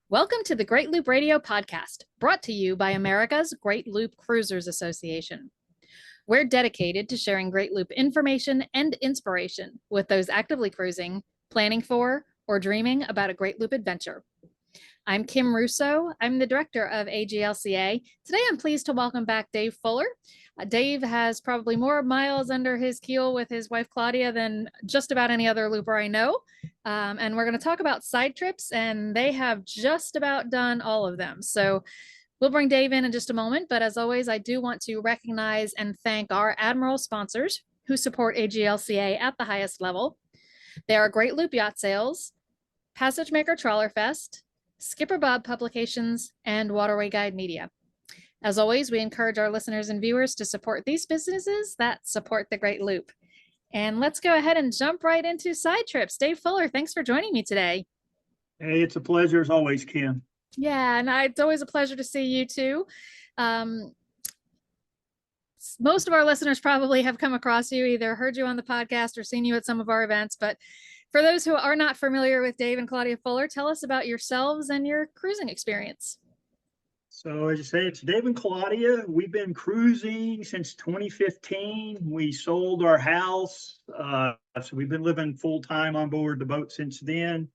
Welcome to the Great Loop Radio podcast, brought to you by America's Great Loop Cruisers Association. We're dedicated to sharing Great Loop information and inspiration with those actively cruising, planning for, or dreaming about a Great Loop adventure. I'm Kim Russo. I'm the director of AGLCA. Today, I'm pleased to welcome back Dave Fuller. Dave has probably more miles under his keel with his wife, Claudia, than just about any other looper I know. And we're going to talk about side trips, and they have just about done all of them. So we'll bring Dave in just a moment. But as always, I do want to recognize and thank our Admiral sponsors who support AGLCA at the highest level. They are Great Loop Yacht Sales, Passage Maker Trawler Fest, Skipper Bob Publications, and Waterway Guide Media. As always, we encourage our listeners and viewers to support these businesses that support the Great Loop. And let's go ahead and jump right into side trips. Dave Fuller, thanks for joining me today. Hey, it's a pleasure as always, Kim. Yeah, and it's always a pleasure to see you too. Most of our listeners probably have come across you, either heard you on the podcast or seen you at some of our events. But for those who are not familiar with Dave and Claudia Fuller, tell us about yourselves and your cruising experience. So as you say, it's Dave and Claudia. We've been cruising since 2015. We sold our house. So we've been living full time on board the boat since then.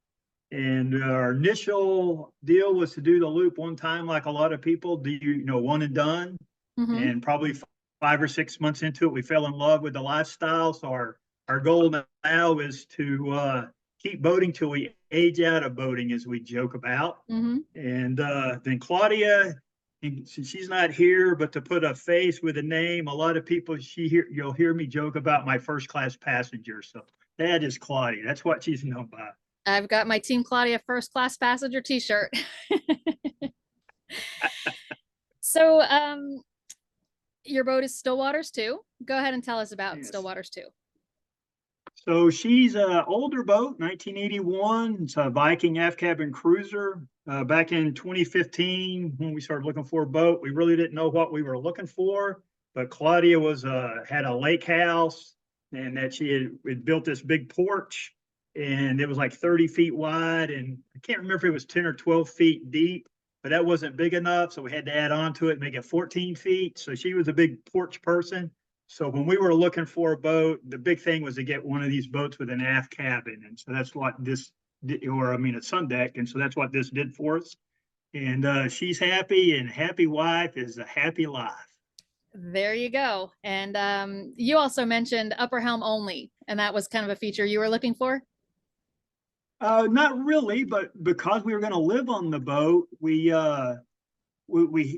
And our initial deal was to do the loop one time, like a lot of people do, one and done. Mm-hmm. And probably 5 or 6 months into it, we fell in love with the lifestyle. So our goal now is to keep boating till we age out of boating, as we joke about. Mm-hmm. And then Claudia, she's not here, but to put a face with a name, a lot of people, you'll hear me joke about my first class passenger. So that is Claudia. That's what she's known by. I've got my Team Claudia first class passenger t-shirt. So your boat is Stillwaters 2. Go ahead and tell us about Stillwaters 2. So she's an older boat, 1981. It's a Viking aft cabin cruiser. Back in 2015, when we started looking for a boat, we really didn't know what we were looking for. But Claudia had a lake house, and that she had built this big porch, and it was like 30 feet wide, and I can't remember if it was 10 or 12 feet deep, but that wasn't big enough, so we had to add on to it, make it 14 feet. So she was a big porch person. So when we were looking for a boat, the big thing was to get one of these boats with an aft cabin. And so that's what this did, a sun deck. And so that's what this did for us. And she's happy, and happy wife is a happy life. There you go. And you also mentioned upper helm only, and that was kind of a feature you were looking for? Not really, but because we were going to live on the boat, we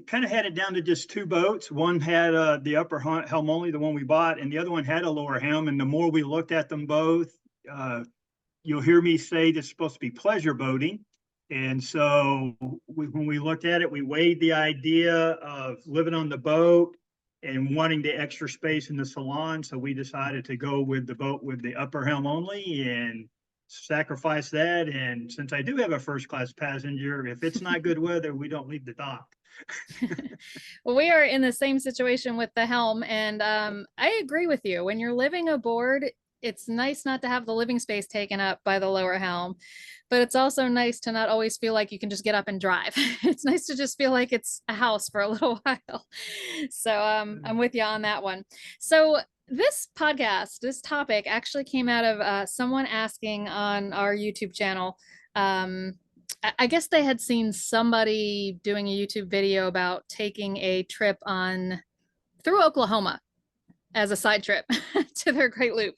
kind of had it down to just two boats. One had the upper helm only, the one we bought, and the other one had a lower helm. And the more we looked at them both, you'll hear me say this is supposed to be pleasure boating. And so when we looked at it, we weighed the idea of living on the boat and wanting the extra space in the salon. So we decided to go with the boat with the upper helm only and sacrifice that. And since I do have a first class passenger, if it's not good weather, we don't leave the dock. Well, we are in the same situation with the helm, and I agree with you. When you're living aboard, it's nice not to have the living space taken up by the lower helm, but it's also nice to not always feel like you can just get up and drive. It's nice to just feel like it's a house for a little while. So I'm with you on that one. So this podcast, this topic actually came out of someone asking on our YouTube channel. I guess they had seen somebody doing a YouTube video about taking a trip through Oklahoma as a side trip to their Great Loop,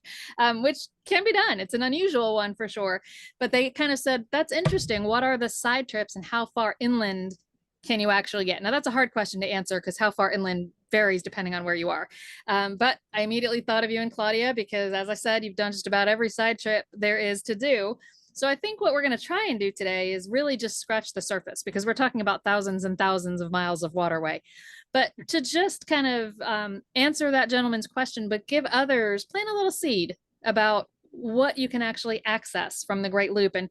which can be done. It's an unusual one for sure. But they kind of said, that's interesting. What are the side trips and how far inland can you actually get? Now, that's a hard question to answer because how far inland varies depending on where you are. But I immediately thought of you and Claudia because, as I said, you've done just about every side trip there is to do. So I think what we're going to try and do today is really just scratch the surface because we're talking about thousands and thousands of miles of waterway. But to just kind of answer that gentleman's question, but give others, plant a little seed about what you can actually access from the Great Loop. And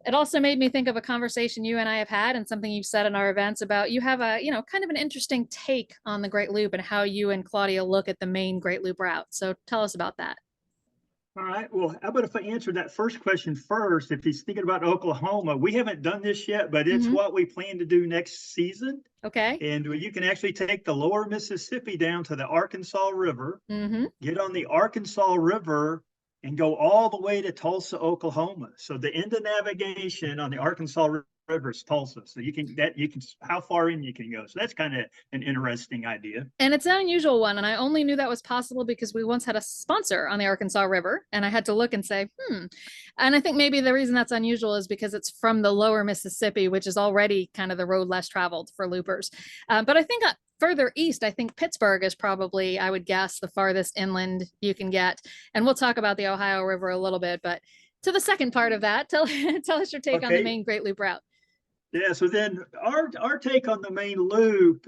it also made me think of a conversation you and I have had and something you've said in our events about you have a, kind of an interesting take on the Great Loop and how you and Claudia look at the main Great Loop route. So tell us about that. All right. Well, how about if I answer that first question first? If he's thinking about Oklahoma, we haven't done this yet, but it's Hmm. what we plan to do next season. Okay. And you can actually take the lower Mississippi down to the Arkansas River, Hmm. get on the Arkansas River, and go all the way to Tulsa, Oklahoma. So the end of navigation on the Arkansas River is Tulsa. So you can how far in you can go. So that's kind of an interesting idea. And it's an unusual one. And I only knew that was possible because we once had a sponsor on the Arkansas River. And I had to look and say, hmm. And I think maybe the reason that's unusual is because it's from the lower Mississippi, which is already kind of the road less traveled for loopers. But I think further east, I think Pittsburgh is probably, I would guess, the farthest inland you can get. And we'll talk about the Ohio River a little bit. But to the second part of that, tell us your take on the Okay. Maine Great Loop route. Yeah, so then our take on the main loop,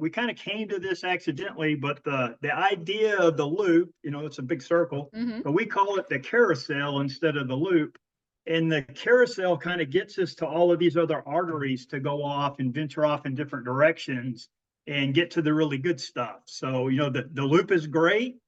we kind of came to this accidentally, but the idea of the loop, it's a big circle, Mm-hmm. but we call it the carousel instead of the loop. And the carousel kind of gets us to all of these other arteries to go off and venture off in different directions and get to the really good stuff. So, the loop is great.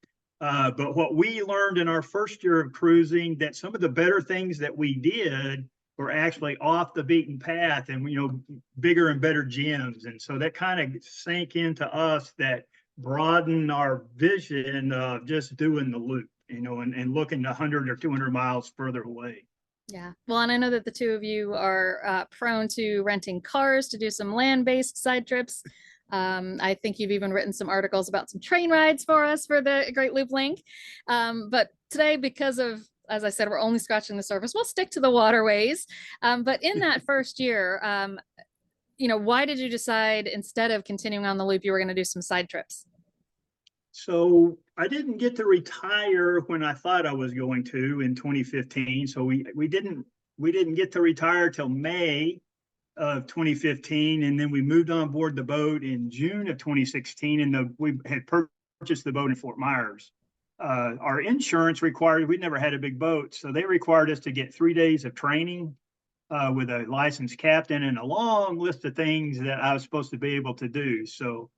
But what we learned in our first year of cruising, that some of the better things that we did were actually off the beaten path and, bigger and better gems. And so that kind of sank into us, that broadened our vision of just doing the loop, and looking 100 or 200 miles further away. Yeah. Well, and I know that the two of you are prone to renting cars to do some land-based side trips. I think you've even written some articles about some train rides for us for the Great Loop Link. But today, because of, as I said, we're only scratching the surface, we'll stick to the waterways. But in that first year, why did you decide instead of continuing on the loop, you were going to do some side trips? So I didn't get to retire when I thought I was going to in 2015. So we didn't get to retire till May of 2015, and then we moved on board the boat in June of 2016, and we had purchased the boat in Fort Myers. Our insurance required, we'd never had a big boat, so they required us to get 3 days of training with a licensed captain and a long list of things that I was supposed to be able to do. So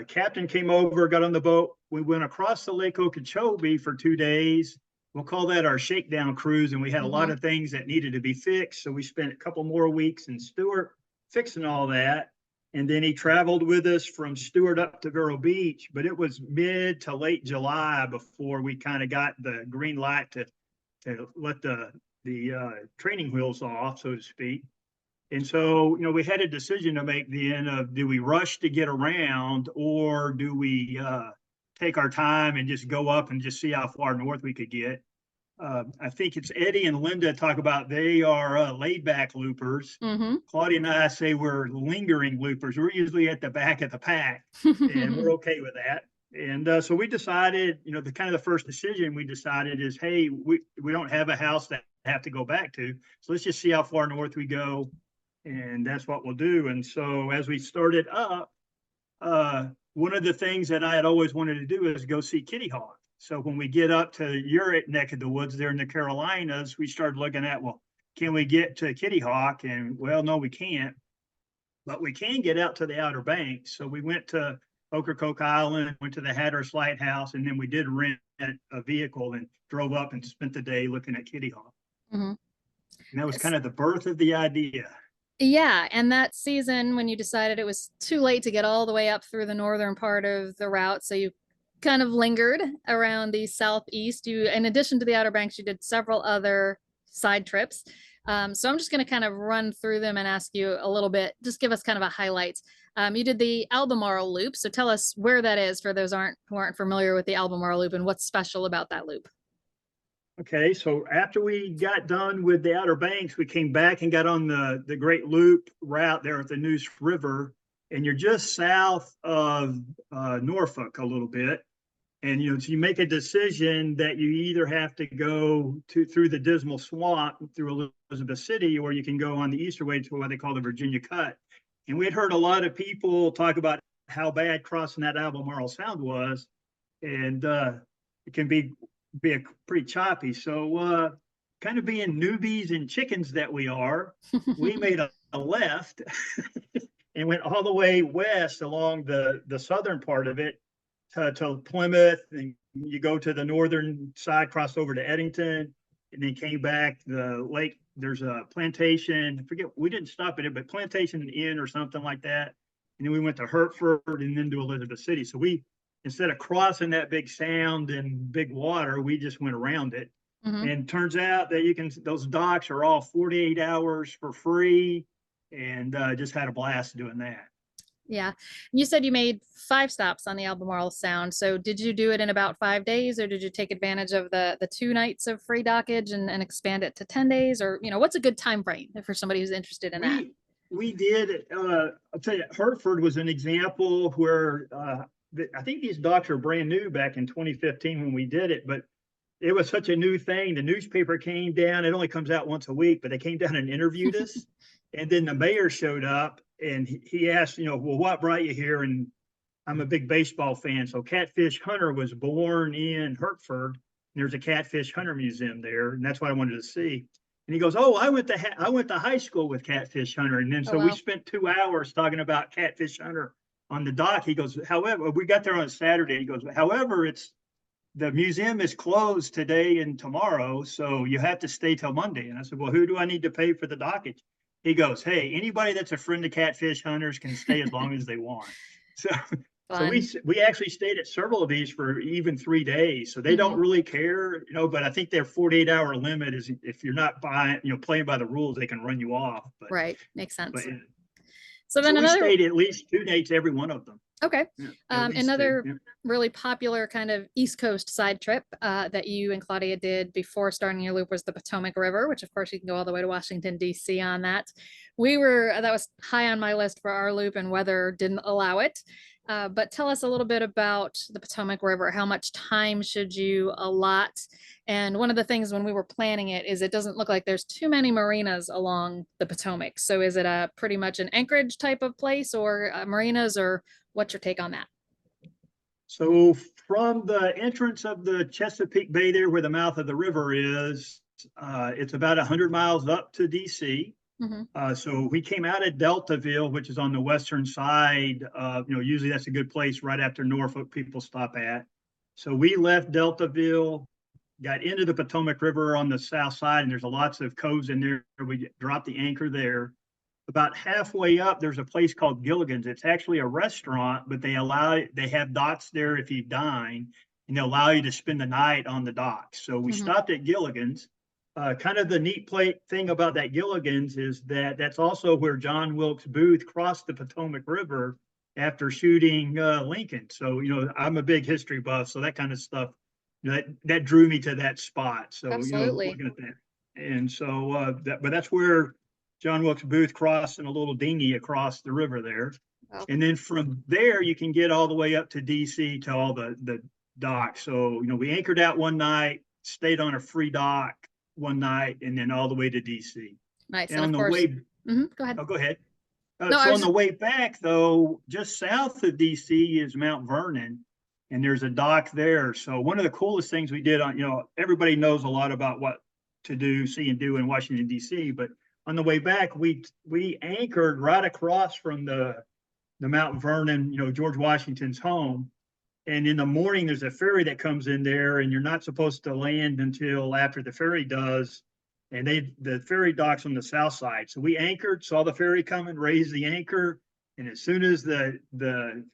captain came over, got on the boat. We went across the Lake Okeechobee for 2 days. We'll call that our shakedown cruise. And we had a lot Mm-hmm. of things that needed to be fixed. So we spent a couple more weeks in Stewart fixing all that. And then he traveled with us from Stewart up to Vero Beach. But it was mid to late July before we kind of got the green light to let the training wheels off, so to speak. And so, we had a decision to make then of, do we rush to get around, or do we take our time and just go up and just see how far north we could get? I think it's Eddie and Linda talk about they are laid back loopers. Mm-hmm. Claudia and I say we're lingering loopers. We're usually at the back of the pack, and we're okay with that. And so we decided, the kind of the first decision we decided is, hey, we don't have a house that I have to go back to. So let's just see how far north we go, and that's what we'll do. And so as we started up, one of the things that I had always wanted to do is go see Kitty Hawk. So when we get up to your neck of the woods there in the Carolinas, we started looking at, well, can we get to Kitty Hawk? And well, no, we can't, but we can get out to the Outer Banks. So we went to Ocracoke Island, went to the Hatteras Lighthouse, and then we did rent a vehicle and drove up and spent the day looking at Kitty Hawk. Mm-hmm. And that was kind of the birth of the idea. Yeah, and that season when you decided it was too late to get all the way up through the northern part of the route, so you kind of lingered around the southeast. You, in addition to the Outer Banks, you did several other side trips. So I'm just going to kind of run through them and ask you a little bit, just give us kind of a highlight. You did the Albemarle Loop, so tell us where that is for those who aren't familiar with the Albemarle Loop and what's special about that loop. Okay, so after we got done with the Outer Banks, we came back and got on the Great Loop route there at the Neuse River, and you're just south of Norfolk a little bit. And so you make a decision that you either have to go through the Dismal Swamp through Elizabeth City, or you can go on the eastern way to what they call the Virginia Cut. And we had heard a lot of people talk about how bad crossing that Albemarle Sound was, and it can be a pretty choppy. So kind of being newbies and chickens that we are, we made a left and went all the way west along the southern part of it to Plymouth and you go to the northern side, crossed over to Eddington, and then came back the lake. There's a plantation. I forget, we didn't stop at it, but Plantation Inn or something like that. And then we went to Hertford and then to Elizabeth City. So we, instead of crossing that big sound and big water, we just went around it. Mhm. And turns out that you can, those docks are all 48 hours for free, and just had a blast doing that. Yeah. You said you made 5 stops on the Albemarle Sound. So did you do it in about 5 days, or did you take advantage of the 2 nights of free dockage and expand it to 10 days? Or, what's a good time frame for somebody who's interested in that? We did. I'll tell you, Hertford was an example where I think these docks are brand new back in 2015 when we did it, but it was such a new thing. The newspaper came down. It only comes out once a week, but they came down and interviewed us. And then the mayor showed up and he asked, well, what brought you here? And I'm a big baseball fan. So Catfish Hunter was born in Hertford. There's a Catfish Hunter museum there, and that's what I wanted to see. And he goes, "Oh, I went to high school with Catfish Hunter." And then Oh, so we wow. spent 2 hours talking about Catfish Hunter on the dock. He goes, "However, we got there on a Saturday." He goes, "However, it's the museum is closed today and tomorrow, so you have to stay till Monday." And I said, "Well, who do I need to pay for the dockage?" He goes, "Hey, anybody that's a friend of Catfish Hunters can stay as long as they want." So so Fun. we actually stayed at several of these for even 3 days. So they don't Hmm. really care, but I think their 48-hour limit is if you're not buying, playing by the rules, they can run you off. Right. Makes But sense. yeah. So So then we another, stayed at least 2 days every one of them. okay. Yeah, at least two. Another Yeah. really popular kind of East Coast side trip that you and Claudia did before starting your loop was the Potomac River, which of course you can go all the way to Washington, D.C. on that. That was high on my list for our loop, and weather didn't allow it. But tell us a little bit about the Potomac River. How much time should you allot? And one of the things when we were planning it is it doesn't look like there's too many marinas along the Potomac. So is it a pretty much an Anchorage type of place, or marinas, or what's your take on that? So from the entrance of the Chesapeake Bay there where the mouth of the river is, it's about 100 miles up to DC. Hmm. So we came out at Deltaville, which is on the western side. Usually that's a good place right after Norfolk people stop at. So we left Deltaville, got into the Potomac River on the south side, and there's lots of coves in there. We dropped the anchor there. About halfway up, there's a place called Gilligan's. It's actually a restaurant, but they have docks there if you dine, and they allow you to spend the night on the docks. So we Hmm. stopped at Gilligan's. Kind of the neat thing about that Gilligan's is that that's also where John Wilkes Booth crossed the Potomac River after shooting Lincoln. So I'm a big history buff, so that kind of stuff that drew me to that spot. So Absolutely. looking at that, and so but that's where John Wilkes Booth crossed in a little dinghy across the river there. Well, And then from there, you can get all the way up to DC to all the docks. So, we anchored out one night, stayed on a free dock one night, and then all the way to DC. nice. And And on of the course, way, go ahead. oh, go ahead. No, I So was on the just, way back, though, just south of DC is Mount Vernon, and there's a dock there. So one of the coolest things we did everybody knows a lot about what to do, see, and do in Washington D.C. But on the way back, we anchored right across from the Mount Vernon, George Washington's home. And in the morning, there's a ferry that comes in there, and you're not supposed to land until after the ferry does. And the ferry docks on the south side. So we anchored, saw the ferry coming, raised the anchor, and as soon as the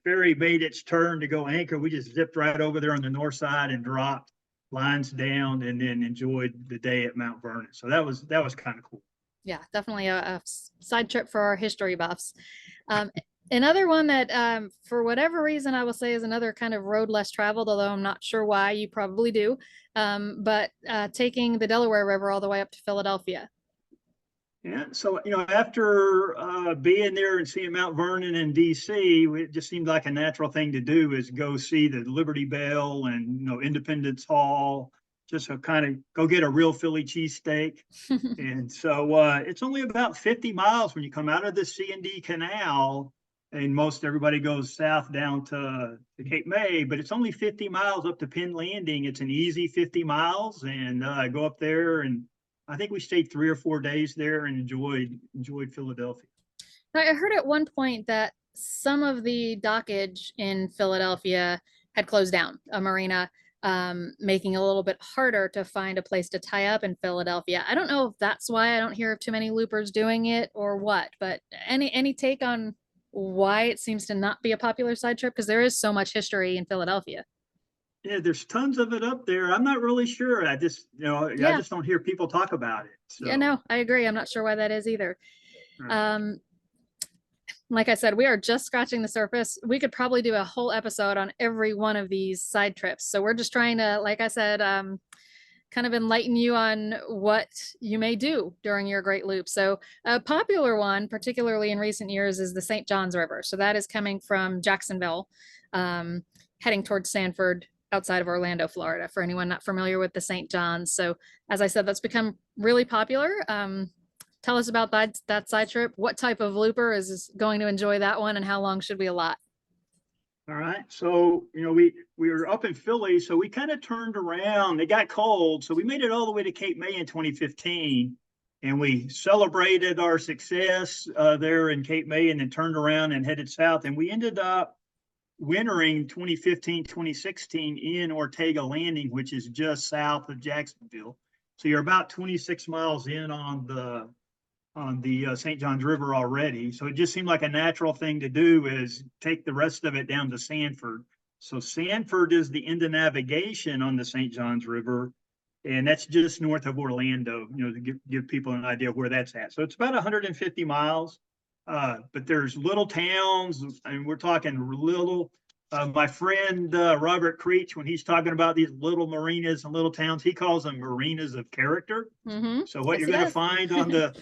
ferry made its turn to go anchor, we just zipped right over there on the north side and dropped lines down, and then enjoyed the day at Mount Vernon. So that was kind of cool. yeah, definitely a side trip for our history buffs. Um, Another one that, for whatever reason, I will say is another kind of road less traveled, although I'm not sure why. You probably do. But taking the Delaware River all the way up to Philadelphia. Yeah, so after being there and seeing Mount Vernon and DC, it just seemed like a natural thing to do is go see the Liberty Bell and Independence Hall, just to kind of go get a real Philly cheesesteak. And so it's only about 50 miles when you come out of the C&D Canal, and most everybody goes south down to Cape May, but it's only 50 miles up to Penn Landing. It's an easy 50 miles, and go up there, and I think we stayed 3 or 4 days there and enjoyed Philadelphia. I heard at one point that some of the dockage in Philadelphia had closed down a marina. making it a little bit harder to find a place to tie up in Philadelphia. I don't know if that's why I don't hear of too many loopers doing it or what, but any take on why it seems to not be a popular side trip? Because there is so much history in Philadelphia. Yeah, there's tons of it up there. I'm not really sure. I Yeah, just don't hear people talk about it. yeah, So, no, I agree. I'm not sure why that is either. uh, Um, like I said, we are just scratching the surface. We could probably do a whole episode on every one of these side trips. So we're just trying to, like I said, kind of enlighten you on what you may do during your Great Loop. So a popular one, particularly in recent years, is the St. Johns River. So that is coming from Jacksonville, um, heading towards Sanford outside of Orlando, Florida, for anyone not familiar with the St. Johns. So as I said, that's become really popular. Tell us about that side trip. What type of looper is going to enjoy that one, and how long should we allot? all right. So, we were up in Philly, so we kind of turned around. It got cold, so we made it all the way to Cape May in 2015, and we celebrated our success there in Cape May, and then turned around and headed south. And we ended up wintering 2015, 2016 in Ortega Landing, which is just south of Jacksonville. So you're about 26 miles in on the St. Johns River already. So it just seemed like a natural thing to do is take the rest of it down to Sanford. So Sanford is the end of navigation on the St. Johns River, and that's just north of Orlando, to give people an idea of where that's at. So it's about 150 miles, but there's little towns, and we're talking little. My friend Robert Creech, when he's talking about these little marinas and little towns, he calls them marinas of character. Mm-hmm. So what Yes, you're he going to does. find on the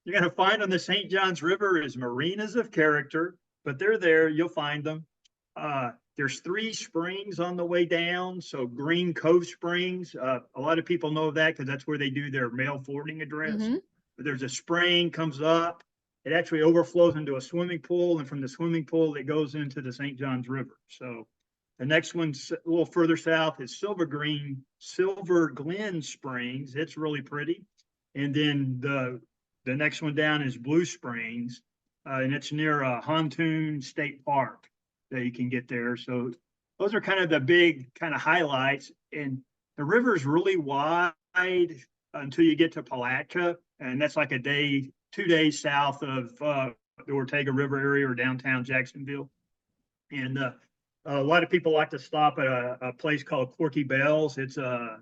you're going to find on the St. Johns River is marinas of character, but they're there. You'll find them. There's 3 springs on the way down. So Green Cove Springs. A lot of people know that because that's where they do their mail forwarding address. Mm-hmm. But there's a spring comes up. It actually overflows into a swimming pool, and from the swimming pool, it goes into the St. Johns River. So the next one's a little further south is Silver Glen Springs. It's really pretty. And then the next one down is Blue Springs, and it's near Hontoon State Park that you can get there. So those are kind of the big kind of highlights. And the river is really wide until you get to Palatka, and that's like 2 days south of the Ortega River area or downtown Jacksonville. And a lot of people like to stop at a place called Corky Bell's. It's a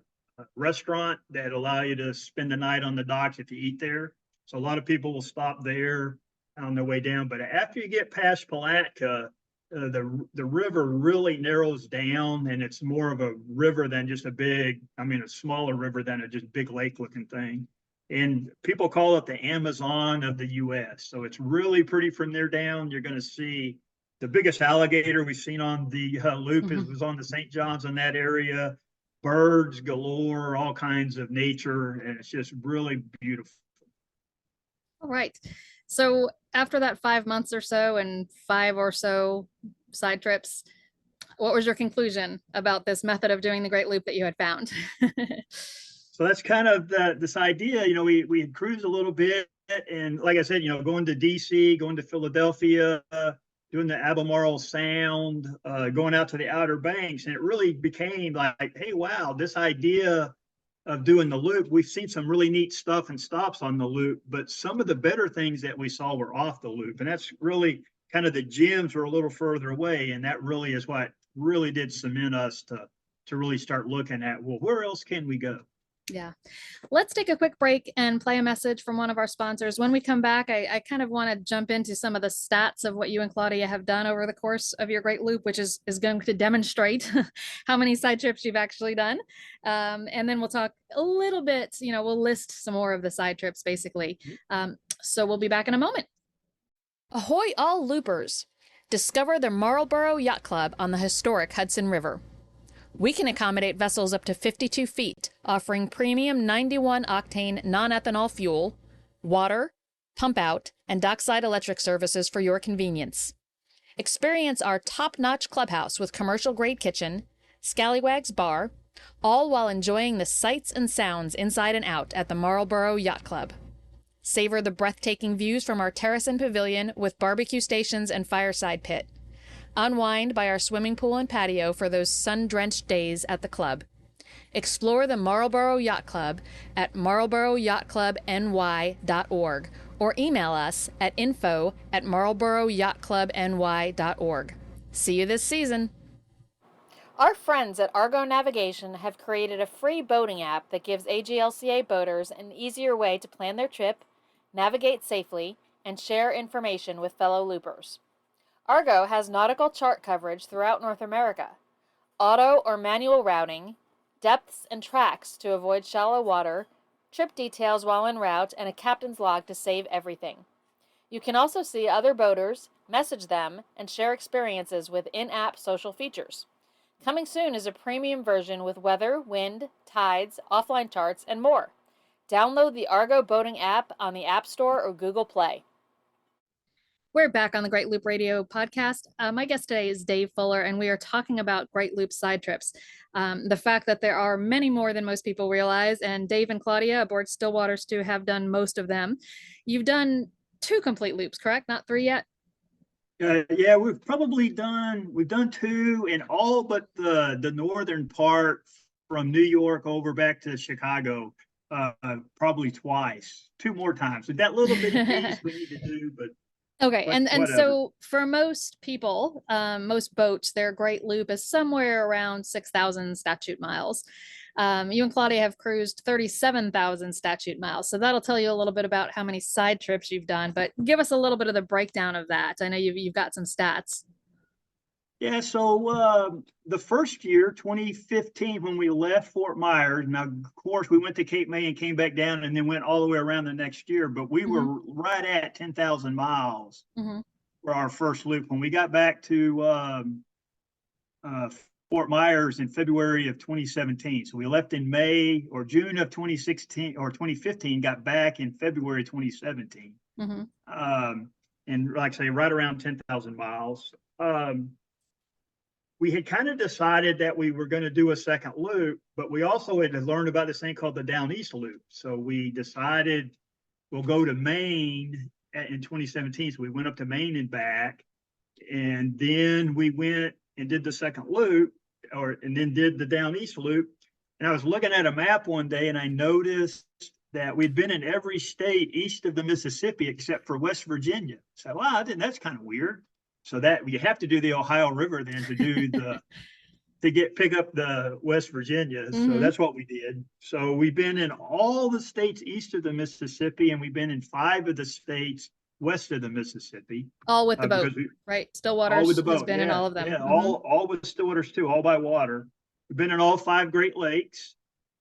restaurant that allow you to spend the night on the docks if you eat there. So a lot of people will stop there on their way down. But after you get past Palatka, the river really narrows down, and it's more of a river than just a smaller river than a just big lake looking thing. And people call it the Amazon of the U.S. So it's really pretty from there down. You're going to see the biggest alligator we've seen on the loop Mm-hmm. was on the St. Johns in that area. Birds galore, all kinds of nature, and it's just really beautiful. All right. So after that 5 months or so and 5 or so side trips, what was your conclusion about this method of doing the Great Loop that you had found? So that's kind of this idea. We had cruised a little bit, and like I said, going to DC, going to Philadelphia, doing the Albemarle Sound, going out to the Outer Banks, and it really became like, hey, wow, this idea of doing the loop, we've seen some really neat stuff and stops on the loop, but some of the better things that we saw were off the loop, and that's really kind of the gems were a little further away, and that really is what really did cement us to really start looking at, well, where else can we go? Yeah. Let's take a quick break and play a message from one of our sponsors. When we come back, I kind of want to jump into some of the stats of what you and Claudia have done over the course of your Great Loop, which is going to demonstrate how many side trips you've actually done. And then we'll talk a little bit, we'll list some more of the side trips basically. So we'll be back in a moment. Ahoy all loopers! Discover the Marlborough Yacht Club on the historic Hudson River. We can accommodate vessels up to 52 feet, offering premium 91-octane non-ethanol fuel, water, pump-out, and dockside electric services for your convenience. Experience our top-notch clubhouse with commercial-grade kitchen, Scallywags bar, all while enjoying the sights and sounds inside and out at the Marlborough Yacht Club. Savor the breathtaking views from our terrace and pavilion with barbecue stations and fireside pit. Unwind by our swimming pool and patio for those sun-drenched days at the club. Explore the Marlborough Yacht Club at marlboroughyachtclubny.org or email us at info@marlboroughyachtclubny.org. See you this season. Our friends at Argo Navigation have created a free boating app that gives AGLCA boaters an easier way to plan their trip, navigate safely, and share information with fellow loopers. Argo has nautical chart coverage throughout North America, auto or manual routing, depths and tracks to avoid shallow water, trip details while en route, and a captain's log to save everything. You can also see other boaters, message them, and share experiences with in-app social features. Coming soon is a premium version with weather, wind, tides, offline charts, and more. Download the Argo Boating app on the App Store or Google Play. We're back on the Great Loop Radio podcast. My guest today is Dave Fuller, and we are talking about Great Loop side trips. The fact that there are many more than most people realize, and Dave and Claudia aboard Stillwaters 2 have done most of them. You've done 2 complete loops, correct? Not 3 yet? Yeah, we've done 2 in all but the northern part from New York over back to Chicago, probably twice, 2 more times. So that little bitty piece we need to do, but okay, and whatever. so for most people, most boats, their Great Loop is somewhere around 6,000 statute miles. You and Claudia have cruised 37,000 statute miles, so that'll tell you a little bit about how many side trips you've done. But give us a little bit of the breakdown of that. I know you've got some stats. Yeah, so the first year, 2015, when we left Fort Myers, now of course we went to Cape May and came back down and then went all the way around the next year, but we were right at 10,000 miles for our first loop. When we got back to Fort Myers in February of 2017, so we left in May or June of 2016 or 2015, got back in February 2017, and like I say, right around 10,000 miles. We had kind of decided that we were going to do a second loop, but we also had learned about this thing called the Down East Loop. So we decided we'll go to Maine in 2017. So we went up to Maine and back, and then we went and did the second loop, and then did the Down East Loop. And I was looking at a map one day, and I noticed that we'd been in every state east of the Mississippi except for West Virginia. So, wow, that's kind of weird. So that you have to do the Ohio River then to do pick up the West Virginia. So that's what we did. So we've been in all the states east of the Mississippi, and we've been in 5 of the states west of the Mississippi. All with the boat, right? Stillwaters has been in all of them. Yeah, all with Stillwaters too, all by water. We've been in all 5 Great Lakes.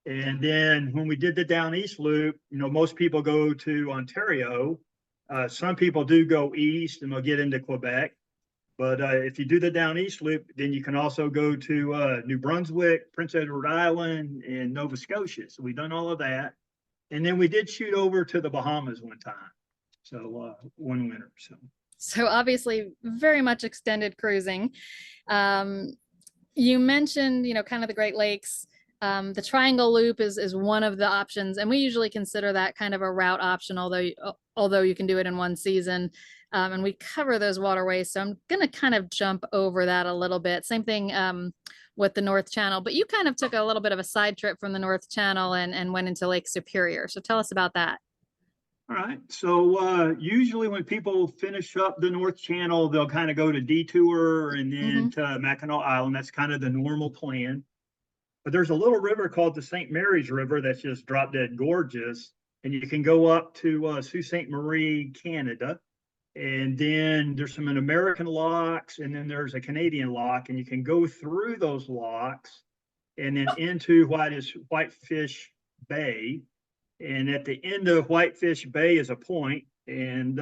And then when we did the Down East Loop, most people go to Ontario. Some people do go east and they'll get into Quebec. But if you do the Down East Loop, then you can also go to New Brunswick, Prince Edward Island, and Nova Scotia. So we've done all of that. And then we did shoot over to the Bahamas one time. So one winter. So obviously very much extended cruising. You mentioned, kind of the Great Lakes. The Triangle Loop is one of the options, and we usually consider that kind of a route option, although you can do it in one season. And we cover those waterways, so I'm going to kind of jump over that a little bit. Same thing with the North Channel, but you kind of took a little bit of a side trip from the North Channel and went into Lake Superior. So tell us about that. All right. So usually when people finish up the North Channel, they'll kind of go to Detour and then to Mackinac Island. That's kind of the normal plan. But there's a little river called the St. Mary's River that's just drop dead gorgeous. And you can go up to Sault Ste. Marie, Canada. And then there's some American locks, and then there's a Canadian lock, and you can go through those locks and then into Whitefish Bay. And at the end of Whitefish Bay is a point, and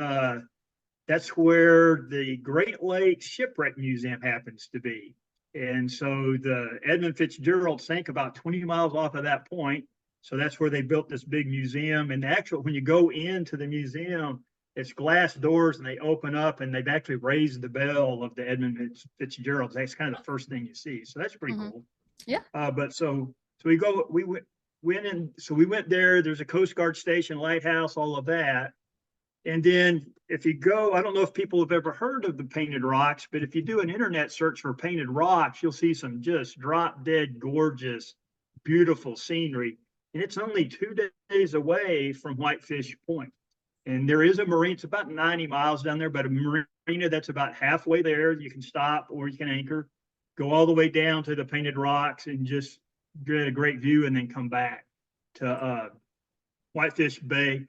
that's where the Great Lakes Shipwreck Museum happens to be. And so the Edmund Fitzgerald sank about 20 miles off of that point. So that's where they built this big museum. And when you go into the museum, it's glass doors and they open up, and they've actually raised the bell of the Edmund Fitzgerald. That's kind of the first thing you see. So that's pretty cool. Yeah. But so we went in. So we went there. There's a Coast Guard station, lighthouse, all of that. And then if you go, I don't know if people have ever heard of the Painted Rocks, but if you do an internet search for Painted Rocks, you'll see some just drop dead gorgeous, beautiful scenery. And it's only 2 days away from Whitefish Point. And there is a marina, it's about 90 miles down there, but a marina that's about halfway there. You can stop or you can anchor, go all the way down to the Painted Rocks and just get a great view and then come back to Whitefish Bay.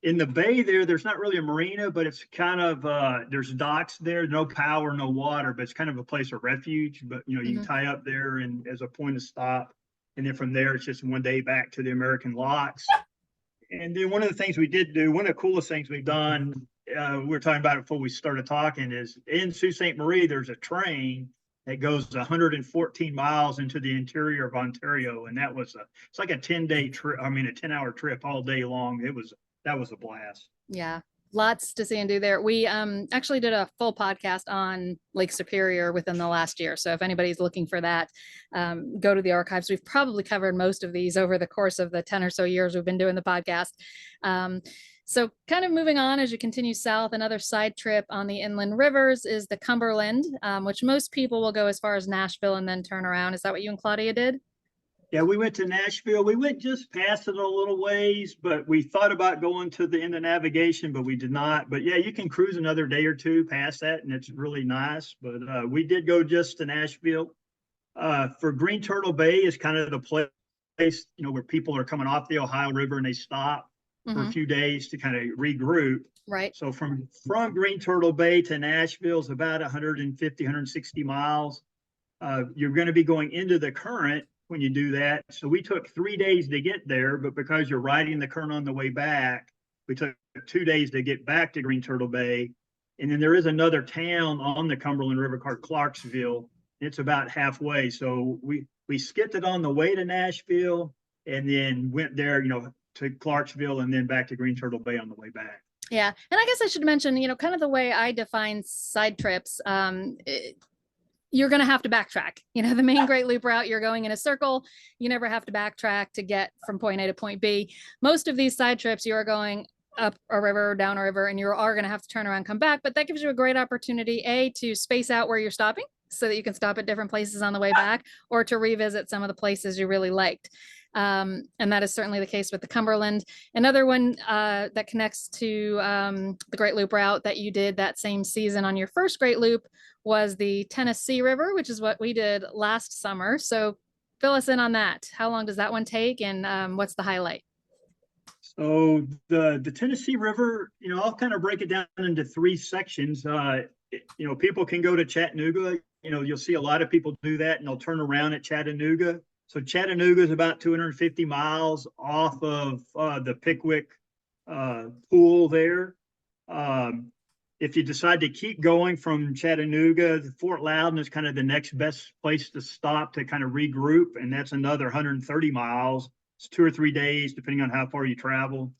In the bay there's not really a marina, but it's kind of there's docks there, no power, no water, but it's kind of a place of refuge. But you can tie up there and as a point of stop, and then from there it's just one day back to the American locks. And then one of the things we did do, one of the coolest things we've done, we were talking about it before we started talking, is in Sault Ste. Marie there's a train that goes 114 miles into the interior of Ontario, and it's like a 10-day trip. I mean, a 10-hour trip all day long. That was a blast. Yeah, lots to see and do there. We actually did a full podcast on Lake Superior within the last year. So if anybody's looking for that, go to the archives. We've probably covered most of these over the course of the 10 or so years we've been doing the podcast. So kind of moving on as you continue south, another side trip on the inland rivers is the Cumberland, which most people will go as far as Nashville and then turn around. Is that what you and Claudia did? Yeah, we went to Nashville. We went just past it a little ways, but we thought about going to the end of navigation, but we did not. But yeah, you can cruise another day or two past that, and it's really nice. But we did go just to Nashville. For Green Turtle Bay is kind of the place, where people are coming off the Ohio River and they stop for a few days to kind of regroup. Right. So from Green Turtle Bay to Nashville is about 150, 160 miles. You're going to be going into the current when you do that. So we took 3 days to get there, but because you're riding the current on the way back, we took 2 days to get back to Green Turtle Bay. And then there is another town on the Cumberland River called Clarksville. It's about halfway. So we skipped it on the way to Nashville and then went there, to Clarksville and then back to Green Turtle Bay on the way back. Yeah. And I guess I should mention, kind of the way I define side trips, you're going to have to backtrack. The main Great Loop route, you're going in a circle. You never have to backtrack to get from point A to point B. Most of these side trips, you are going up a river, down a river, and you are going to have to turn around, come back. But that gives you a great opportunity, to space out where you're stopping so that you can stop at different places on the way back, or to revisit some of the places you really liked. And that is certainly the case with the Cumberland. Another one that connects to the Great Loop route that you did that same season on your first Great Loop was the Tennessee River, which is what we did last summer. So fill us in on that. How long does that one take, and what's the highlight? So the Tennessee River, I'll kind of break it down into 3 sections. People can go to Chattanooga. You'll see a lot of people do that, and they'll turn around at Chattanooga. So Chattanooga is about 250 miles off of the Pickwick pool there. If you decide to keep going from Chattanooga, Fort Loudon is kind of the next best place to stop to kind of regroup, and that's another 130 miles. It's 2 or 3 days, depending on how far you travel.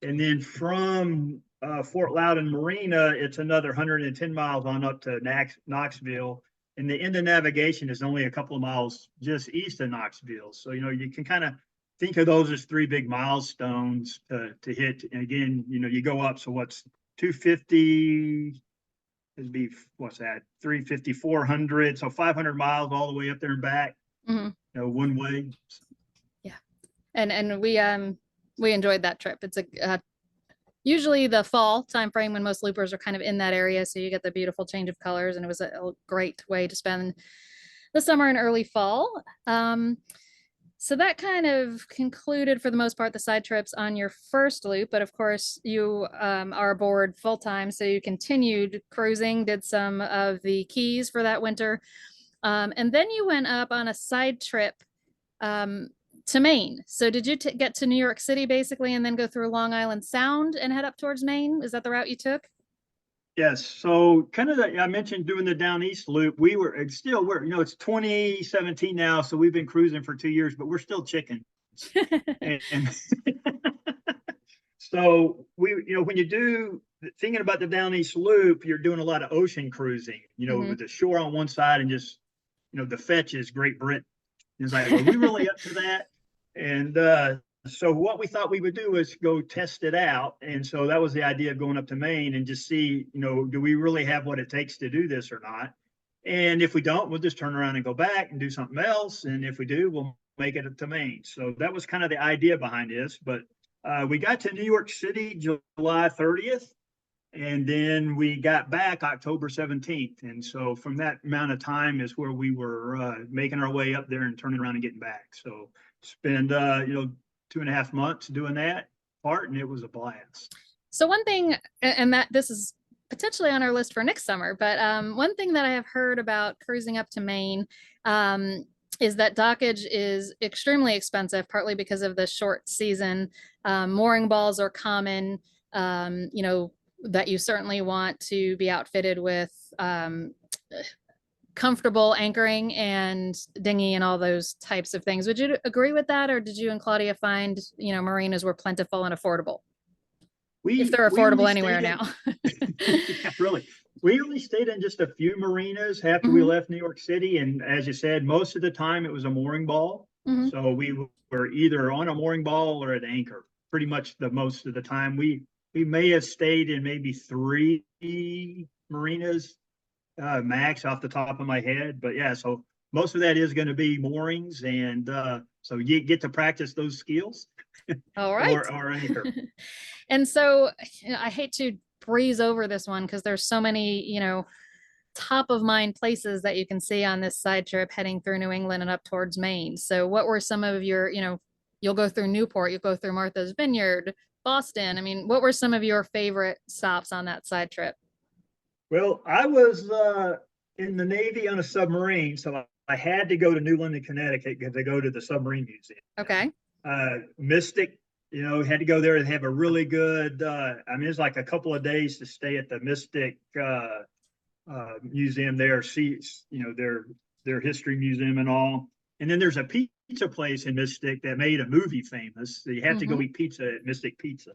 And then from Fort Loudon Marina, it's another 110 miles on up to Knoxville. And the end of navigation is only a couple of miles just east of Knoxville. So, you can kind of think of those as 3 big milestones to hit. And again, you go up. So what's 250, it'd be, what's that? 350, 400. So 500 miles all the way up there and back, one way. Yeah. And we enjoyed that trip. It's usually the fall timeframe when most loopers are kind of in that area. So you get the beautiful change of colors, and it was a great way to spend the summer and early fall. So that kind of concluded for the most part the side trips on your first loop, but of course you are aboard full time. So you continued cruising, did some of the Keys for that winter. And then you went up on a side trip to Maine. So did you get to New York City basically and then go through Long Island Sound and head up towards Maine? Is that the route you took? Yes. So kind of I mentioned doing the down east loop. We're it's 2017 now. So we've been cruising for 2 years, but we're still chickens. and so when you do thinking about the down east loop, you're doing a lot of ocean cruising, with the shore on one side and just, the fetch is Great Britain. It's like, are we really up to that? And so what we thought we would do is go test it out. And so that was the idea of going up to Maine and just see, do we really have what it takes to do this or not? And if we don't, we'll just turn around and go back and do something else. And if we do, we'll make it up to Maine. So that was kind of the idea behind this. But we got to New York City July 30th. And then we got back October 17th. And so from that amount of time is where we were making our way up there and turning around and getting back. So spend, 2.5 months doing that part, and it was a blast. So one thing, and that this is potentially on our list for next summer, but one thing that I have heard about cruising up to Maine is that dockage is extremely expensive, partly because of the short season. Mooring balls are common, that you certainly want to be outfitted with comfortable anchoring and dinghy and all those types of things. Would you agree with that? Or did you and Claudia find, marinas were plentiful and affordable? If they're affordable anywhere now. Yeah, really. We only stayed in just a few marinas after we left New York City. And as you said, most of the time it was a mooring ball. So we were either on a mooring ball or at anchor pretty much the most of the time. We may have stayed in maybe 3 marinas max off the top of my head. But yeah, so most of that is going to be moorings. And so you get to practice those skills. All right. or anchor. And so I hate to breeze over this one because there's so many, top of mind places that you can see on this side trip heading through New England and up towards Maine. So what were some of your, you'll go through Newport, you'll go through Martha's Vineyard, Boston. I mean, what were some of your favorite stops on that side trip? Well, I was in the Navy on a submarine, so I had to go to New London, Connecticut to go to the submarine museum. Okay. Mystic, had to go there and have a really good, it's like a couple of days to stay at the Mystic museum there, see, their history museum and all. And then there's a pizza place in Mystic that made a movie famous. So you have to go eat pizza at Mystic Pizza.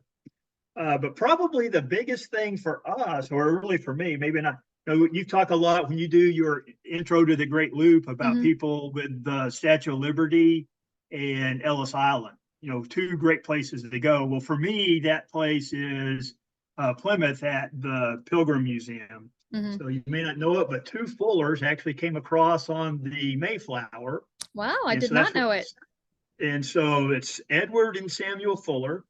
But probably the biggest thing for us, or really for me, maybe not, you talk a lot when you do your intro to the Great Loop about people with the Statue of Liberty and Ellis Island, 2 great places to go. Well, for me, that place is Plymouth at the Pilgrim Museum. So you may not know it, but 2 Fullers actually came across on the Mayflower. Wow, I did not know it. And so it's Edward and Samuel Fuller.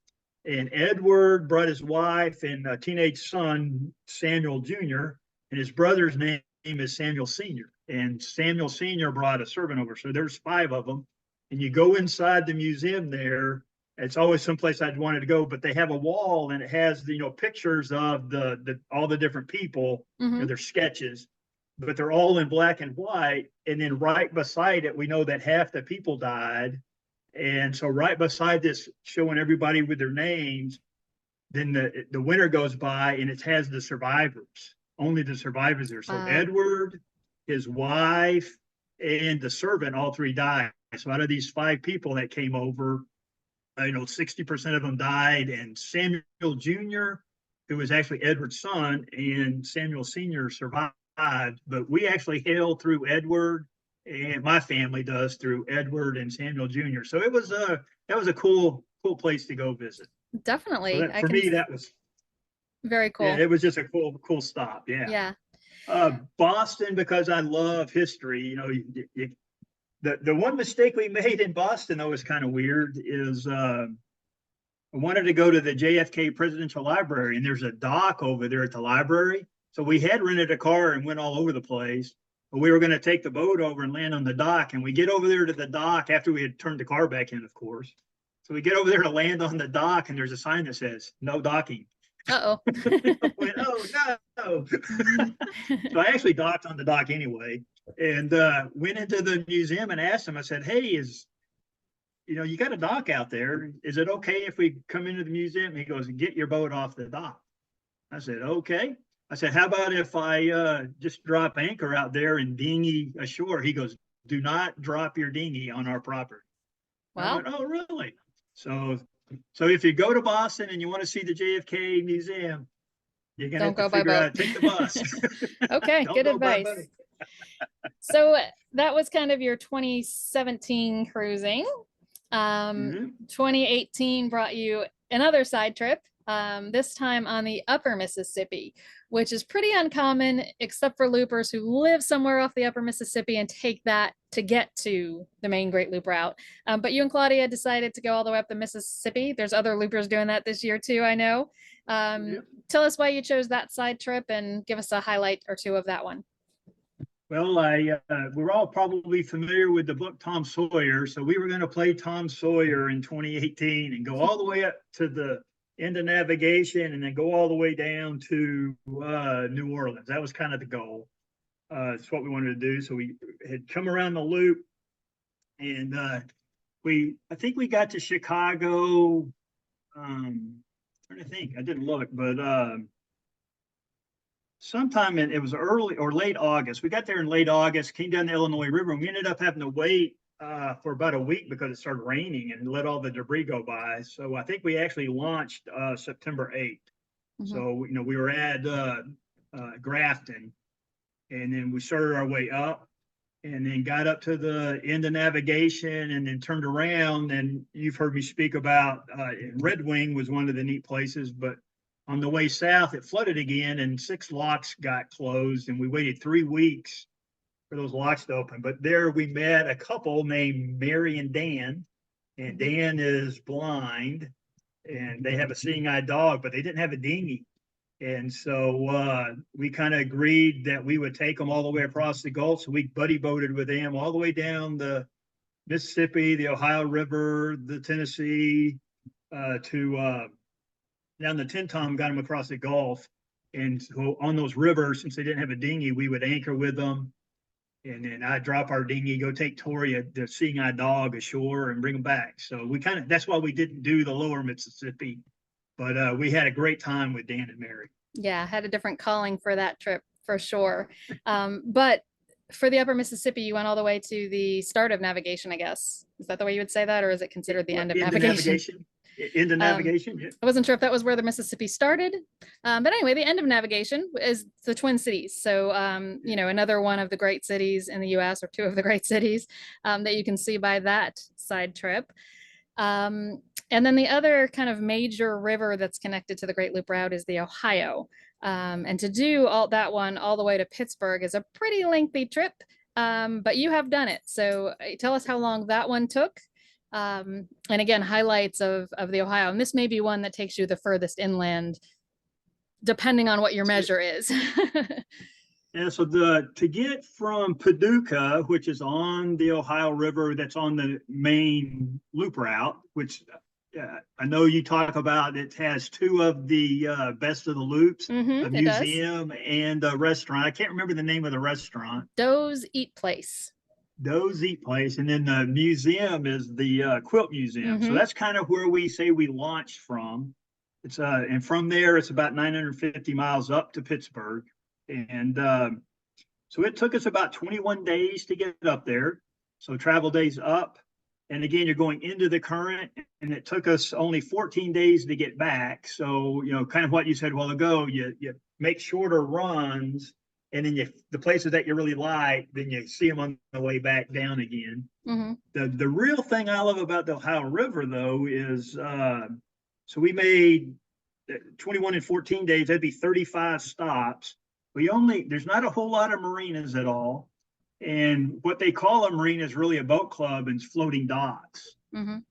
And Edward brought his wife and a teenage son, Samuel Jr., and his brother's name is Samuel Sr. And Samuel Sr. brought a servant over. So there's 5 of them. And you go inside the museum there. It's always someplace I'd wanted to go, but they have a wall and it has pictures of all the different people, their sketches, but they're all in black and white. And then right beside it, we know that half the people died. And so right beside this, showing everybody with their names, then the winter goes by and it has the survivors, only the survivors there. So Edward, his wife, and the servant, all 3 died. So out of these 5 people that came over, 60% of them died. And Samuel Jr., who was actually Edward's son, and Samuel Sr. survived. But we actually hailed through Edward, and my family does through Edward and Samuel Jr. So that was a cool place to go visit. Definitely. So for me, that was very cool. Yeah, it was just a cool stop. Yeah. Yeah. Boston, because I love history. The one mistake we made in Boston, though, was kind of weird, is I wanted to go to the JFK Presidential Library, and there's a dock over there at the library. So we had rented a car and went all over the place. But we were going to take the boat over and land on the dock. And we get over there to the dock after we had turned the car back in, of course. So we get over there to land on the dock, and there's a sign that says, "No docking." Uh-oh. Went, oh, no. So I actually docked on the dock anyway, and went into the museum and asked him, I said, "Hey, you got a dock out there. Is it okay if we come into the museum?" And he goes, "Get your boat off the dock." I said, "Okay." I said, "How about if I just drop anchor out there and dinghy ashore?" He goes, "Do not drop your dinghy on our property." Wow. I went, "Oh, really?" So if you go to Boston and you want to see the JFK Museum, you're going to have to figure out, take the bus. Okay, good advice. So that was kind of your 2017 cruising. Mhm. 2018 brought you another side trip, this time on the upper Mississippi, which is pretty uncommon except for loopers who live somewhere off the upper Mississippi and take that to get to the main Great Loop route. But you and Claudia decided to go all the way up the Mississippi. There's other loopers doing that this year too, I know. Yep. Tell us why you chose that side trip and give us a highlight or two of that one. Well, we're all probably familiar with the book Tom Sawyer, so we were going to play Tom Sawyer in 2018 and go all the way up to the end of navigation and then go all the way down to New Orleans. That was kind of the goal. It's what we wanted to do. So we had come around the loop, and I think we got to Chicago. Trying to think, I didn't look, but sometime it was early or late August. We got there in late August, came down the Illinois River, and we ended up having to wait for about a week because it started raining and let all the debris go by. So I think we actually launched September 8th. So, we were at Grafton, and then we started our way up and then got up to the end of navigation and then turned around. And you've heard me speak about Red Wing was one of the neat places, but on the way south, it flooded again and 6 locks got closed, and we waited 3 weeks for those locks to open. But there we met a couple named Mary and Dan, and Dan is blind, and they have a seeing eye dog, but they didn't have a dinghy. And so we kind of agreed that we would take them all the way across the Gulf. So we buddy boated with them all the way down the Mississippi, the Ohio River, the Tennessee, to down the Tenn-Tom, got them across the Gulf. And so on those rivers, since they didn't have a dinghy, we would anchor with them. And then I'd drop our dinghy, go take Toria, the seeing eye dog, ashore and bring them back. So we that's why we didn't do the lower Mississippi. But we had a great time with Dan and Mary. Yeah, had a different calling for that trip for sure. But for the upper Mississippi, you went all the way to the start of navigation, I guess. Is that the way you would say that, or is it considered the end of navigation? Into navigation, yeah. I wasn't sure if that was where the Mississippi started. But anyway, the end of navigation is the Twin Cities. So, another one of the great cities in the US, or two of the great cities that you can see by that side trip. And then the other kind of major river that's connected to the Great Loop route is the Ohio. And to do all that one all the way to Pittsburgh is a pretty lengthy trip, but you have done it. So tell us how long that one took. And again, highlights of the Ohio. And this may be one that takes you the furthest inland, depending on what your measure is. Yeah, so to get from Paducah, which is on the Ohio River, that's on the main loop route, which I know you talk about, it has 2 of the best of the loops, a museum and a restaurant. I can't remember the name of the restaurant. Doe's Eat Place. Doe's Eat Place. And then the museum is the Quilt Museum. So that's kind of where we say we launched from. It's and from there, it's about 950 miles up to Pittsburgh. And so it took us about 21 days to get up there. So travel days up. And again, you're going into the current, and it took us only 14 days to get back. So, kind of what you said a while ago, you make shorter runs, and then the places that you really like, then you see them on the way back down again. The real thing I love about the Ohio River, though, is so we made 21 and 14 days, that'd be 35 stops. There's not a whole lot of marinas at all. And what they call a marina is really a boat club and floating docks.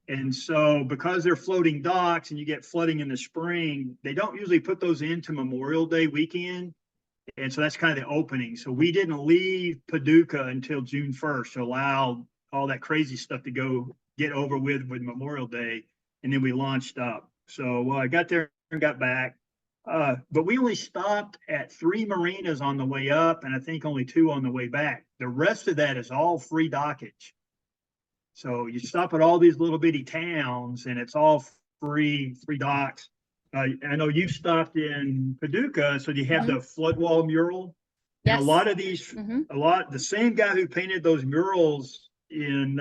And so because they're floating docks and you get flooding in the spring, they don't usually put those into Memorial Day weekend. And so that's kind of the opening. So we didn't leave Paducah until June 1st to allow all that crazy stuff to get over with Memorial Day. And then we launched up. So I got there and got back. But we only stopped at 3 marinas on the way up, and I think only 2 on the way back. The rest of that is all free dockage. So you stop at all these little bitty towns, and it's all free docks. I know you stopped in Paducah, so you have the flood wall mural. Yes. And a lot of these, the same guy who painted those murals in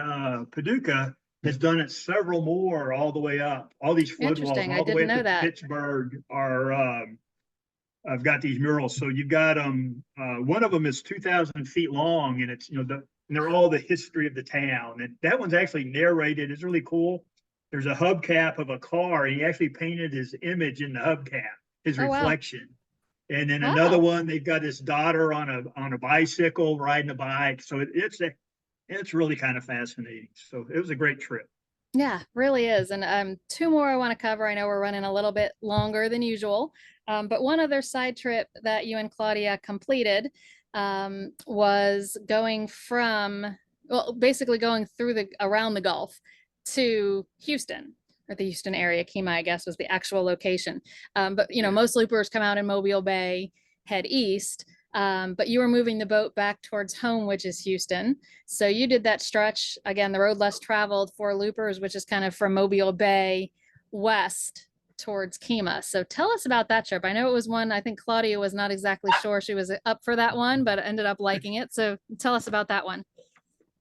Paducah has done it several more all the way up. All these flood walls all the way up to Pittsburgh I've got these murals. So you've got one of them is 2,000 feet long, and it's the and they're all the history of the town. And that one's actually narrated. It's really cool. There's a hubcap of a car, and he actually painted his image in the hubcap, his Oh, wow. reflection. And then another Wow. one, they've got his daughter on a bicycle riding a bike. So it's really kind of fascinating. So it was a great trip. Yeah, really is. And two more I want to cover. I know we're running a little bit longer than usual. But one other side trip that you and Claudia completed was going from, well, basically going through around the Gulf to Houston, or the Houston area. Kemah, I guess, was the actual location. But you know, Yeah. most loopers come out in Mobile Bay, head east. But you were moving the boat back towards home, which is Houston. So you did that stretch, again, the road less traveled for loopers, which is kind of from Mobile Bay west towards Kemah. So tell us about that trip. I know it was one, I think Claudia was not exactly sure she was up for that one, but ended up liking it. So tell us about that one.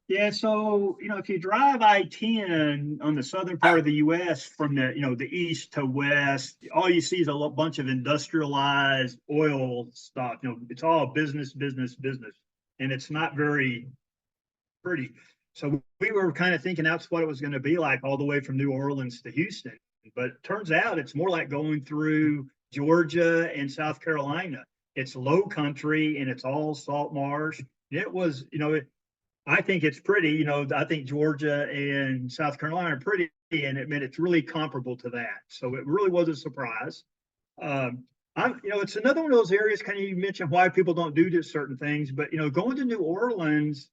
Yeah, so if you drive I-10 on the southern part of the U.S. from the east to west, all you see is a bunch of industrialized oil stuff. It's all business, business, business, and it's not very pretty. So we were kind of thinking that's what it was going to be like all the way from New Orleans to Houston. But it turns out it's more like going through Georgia and South Carolina. It's low country and it's all salt marsh. It was, I think it's pretty. I think Georgia and South Carolina are pretty, and it's really comparable to that. So it really was a surprise. It's another one of those areas. Kind of you mentioned why people don't do certain things, but going to New Orleans,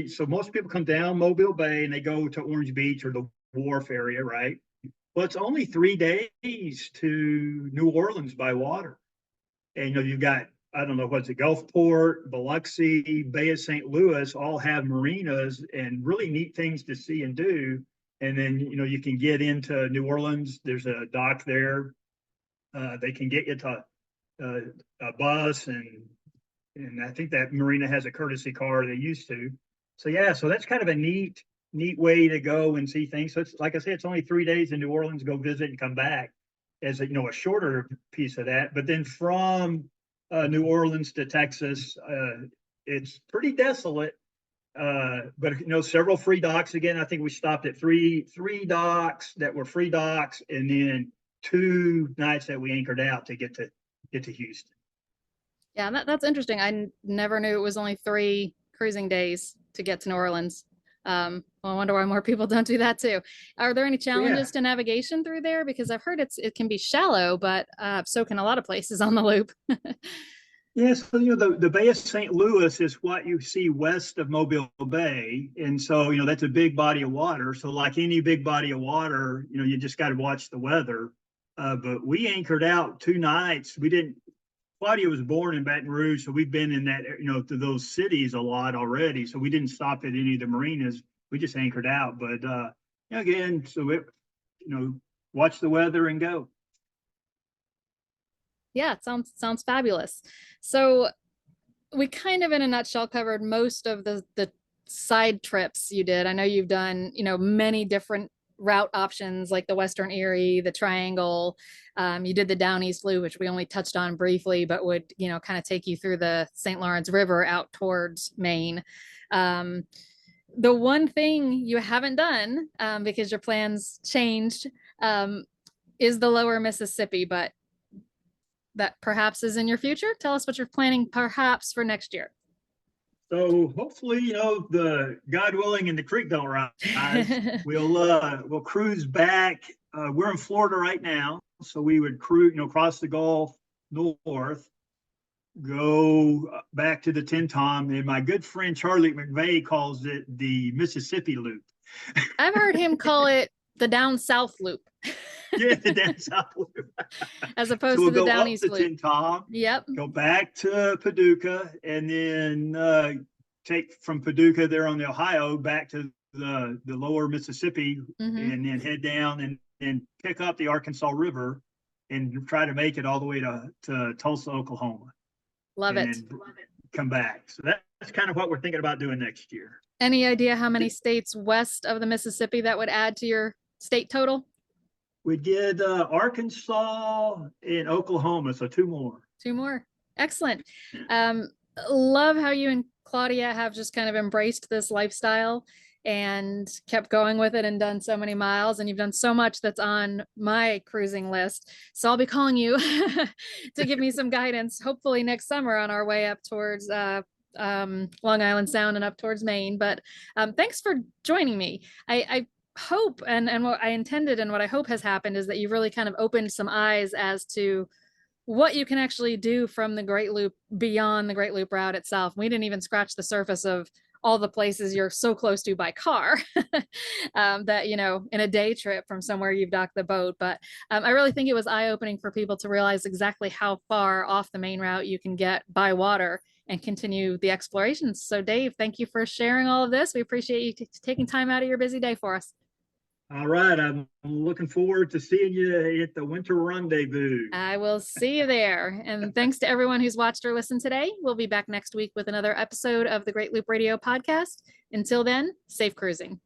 so most people come down Mobile Bay and they go to Orange Beach or the Wharf area, right? Well, it's only 3 days to New Orleans by water, and you've got, I don't know, what's it, Gulfport, Biloxi, Bay of St. Louis all have marinas and really neat things to see and do. And then, you can get into New Orleans. There's a dock there. They can get you to a bus, and I think that marina has a courtesy car. They used to. So yeah, so that's kind of a neat way to go and see things. So it's like I said, it's only 3 days in New Orleans. Go visit and come back as a shorter piece of that. But then from New Orleans to Texas, it's pretty desolate. But several free docks. Again, I think we stopped at three docks that were free docks, and then 2 nights that we anchored out to get to Houston. Yeah, that's interesting. I never knew it was only 3 cruising days to get to New Orleans. I wonder why more people don't do that too. Are there any Yeah. challenges to navigation through there? Because I've heard it can be shallow, but so can a lot of places on the loop. Yes, so, the Bay of St. Louis is what you see west of Mobile Bay. And so, that's a big body of water. So like any big body of water, you just got to watch the weather. But we anchored out 2 nights. Claudia was born in Baton Rouge, so we've been in that, to those cities a lot already. So we didn't stop at any of the marinas. We just anchored out. But again, so watch the weather and go. Yeah, it sounds fabulous. So we kind of in a nutshell covered most of the side trips you did. I know you've done, many different route options like the Western Erie, the Triangle. You did the Down East Loop, which we only touched on briefly, but would, kind of take you through the St. Lawrence River out towards Maine. The one thing you haven't done, because your plans changed, is the lower Mississippi, but that perhaps is in your future. Tell us what you're planning perhaps for next year. So hopefully, the God willing and the creek don't rise, we'll cruise back. We're in Florida right now, so we would cruise, cross the Gulf north, go back to the Tenn-Tom, and my good friend Charlie McVeigh calls it the Mississippi Loop. I've heard him call it the down south loop. Yeah, the down south loop. As opposed so we'll to the go down up east the loop. Tenn-Tom, Yep. go back to Paducah, and then take from Paducah there on the Ohio back to the lower Mississippi, and then head down and pick up the Arkansas River and try to make it all the way to Tulsa, Oklahoma. Love it. Come back. So that's kind of what we're thinking about doing next year. Any idea how many states west of the Mississippi that would add to your state total? We did Arkansas and Oklahoma, so 2 more. 2 more. Excellent. love how you and Claudia have just kind of embraced this lifestyle and kept going with it and done so many miles. And you've done so much that's on my cruising list. So I'll be calling you to give me some guidance, hopefully next summer on our way up towards Long Island Sound and up towards Maine. But thanks for joining me. I hope and what I intended and what I hope has happened is that you've really kind of opened some eyes as to what you can actually do from the Great Loop beyond the Great Loop route itself. We didn't even scratch the surface of all the places you're so close to by car that, you know, in a day trip from somewhere you've docked the boat. But I really think it was eye-opening for people to realize exactly how far off the main route you can get by water and continue the explorations. So Dave, thank you for sharing all of this. We appreciate you taking time out of your busy day for us. All right. I'm looking forward to seeing you at the winter rendezvous. I will see you there. And thanks to everyone who's watched or listened today. We'll be back next week with another episode of the Great Loop Radio podcast. Until then, safe cruising.